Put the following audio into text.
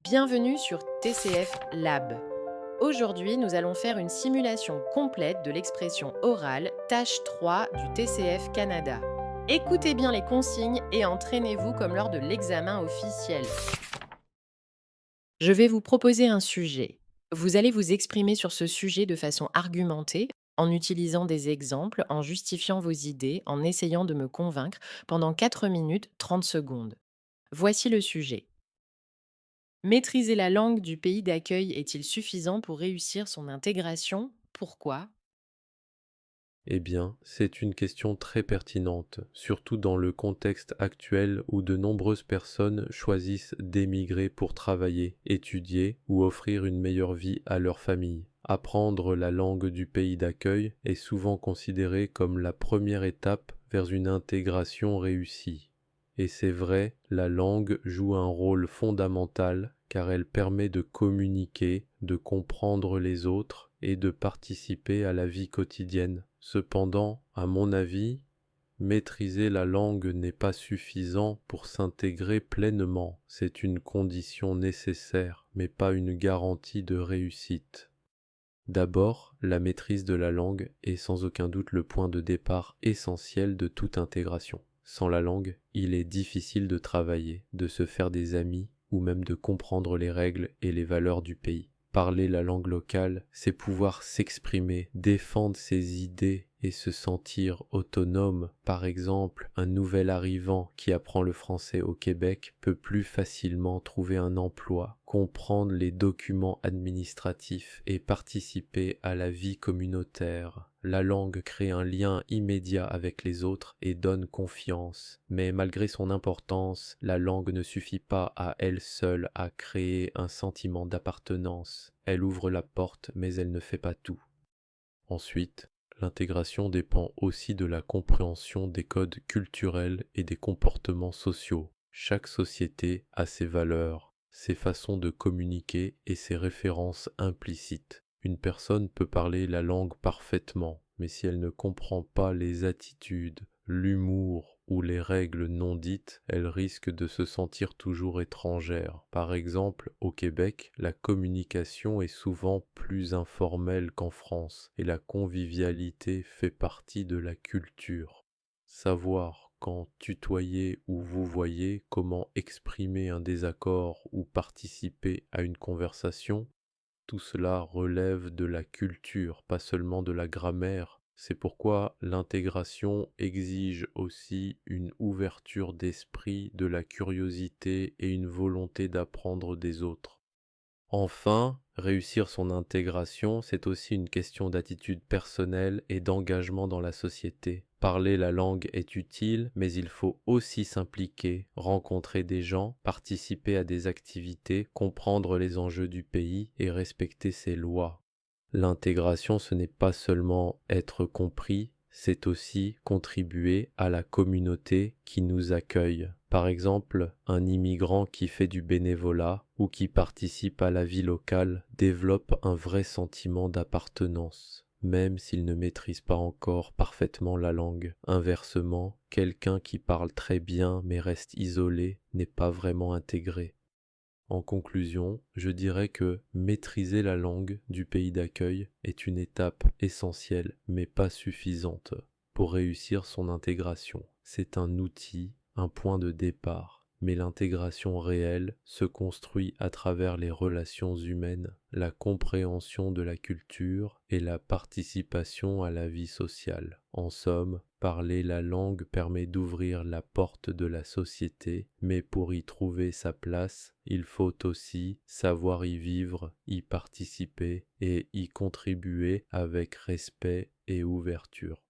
Bienvenue sur TCF Lab. Aujourd'hui, nous allons faire une simulation complète de l'expression orale tâche 3 du TCF Canada. Écoutez bien les consignes et entraînez-vous comme lors de l'examen officiel. Je vais vous proposer un sujet. Vous allez vous exprimer sur ce sujet de façon argumentée, en utilisant des exemples, en justifiant vos idées, en essayant de me convaincre pendant 4 minutes 30 secondes. Voici le sujet. Maîtriser la langue du pays d'accueil est-il suffisant pour réussir son intégration? Pourquoi? Eh bien, c'est une question très pertinente, surtout dans le contexte actuel où de nombreuses personnes choisissent d'émigrer pour travailler, étudier ou offrir une meilleure vie à leur famille. Apprendre la langue du pays d'accueil est souvent considéré comme la première étape vers une intégration réussie. Et c'est vrai, la langue joue un rôle fondamental car elle permet de communiquer, de comprendre les autres et de participer à la vie quotidienne. Cependant, à mon avis, maîtriser la langue n'est pas suffisant pour s'intégrer pleinement. C'est une condition nécessaire, mais pas une garantie de réussite. D'abord, la maîtrise de la langue est sans aucun doute le point de départ essentiel de toute intégration. Sans la langue, il est difficile de travailler, de se faire des amis ou même de comprendre les règles et les valeurs du pays. Parler la langue locale, c'est pouvoir s'exprimer, défendre ses idées et se sentir autonome. Par exemple, un nouvel arrivant qui apprend le français au Québec peut plus facilement trouver un emploi, comprendre les documents administratifs et participer à la vie communautaire. La langue crée un lien immédiat avec les autres et donne confiance. Mais malgré son importance, la langue ne suffit pas à elle seule à créer un sentiment d'appartenance. Elle ouvre la porte, mais elle ne fait pas tout. Ensuite, l'intégration dépend aussi de la compréhension des codes culturels et des comportements sociaux. Chaque société a ses valeurs, ses façons de communiquer et ses références implicites. Une personne peut parler la langue parfaitement, mais si elle ne comprend pas les attitudes, l'humour ou les règles non dites, elle risque de se sentir toujours étrangère. Par exemple, au Québec, la communication est souvent plus informelle qu'en France, et la convivialité fait partie de la culture. Savoir quand tutoyer ou vous voyez, comment exprimer un désaccord ou participer à une conversation, tout cela relève de la culture, pas seulement de la grammaire. C'est pourquoi l'intégration exige aussi une ouverture d'esprit, de la curiosité et une volonté d'apprendre des autres. Enfin, réussir son intégration, c'est aussi une question d'attitude personnelle et d'engagement dans la société. Parler la langue est utile, mais il faut aussi s'impliquer, rencontrer des gens, participer à des activités, comprendre les enjeux du pays et respecter ses lois. L'intégration, ce n'est pas seulement être compris, c'est aussi contribuer à la communauté qui nous accueille. Par exemple, un immigrant qui fait du bénévolat ou qui participe à la vie locale développe un vrai sentiment d'appartenance, même s'il ne maîtrise pas encore parfaitement la langue. Inversement, quelqu'un qui parle très bien mais reste isolé n'est pas vraiment intégré. En conclusion, je dirais que maîtriser la langue du pays d'accueil est une étape essentielle mais pas suffisante pour réussir son intégration. C'est un outil, un point de départ, mais l'intégration réelle se construit à travers les relations humaines, la compréhension de la culture et la participation à la vie sociale. En somme, parler la langue permet d'ouvrir la porte de la société, mais pour y trouver sa place, il faut aussi savoir y vivre, y participer et y contribuer avec respect et ouverture.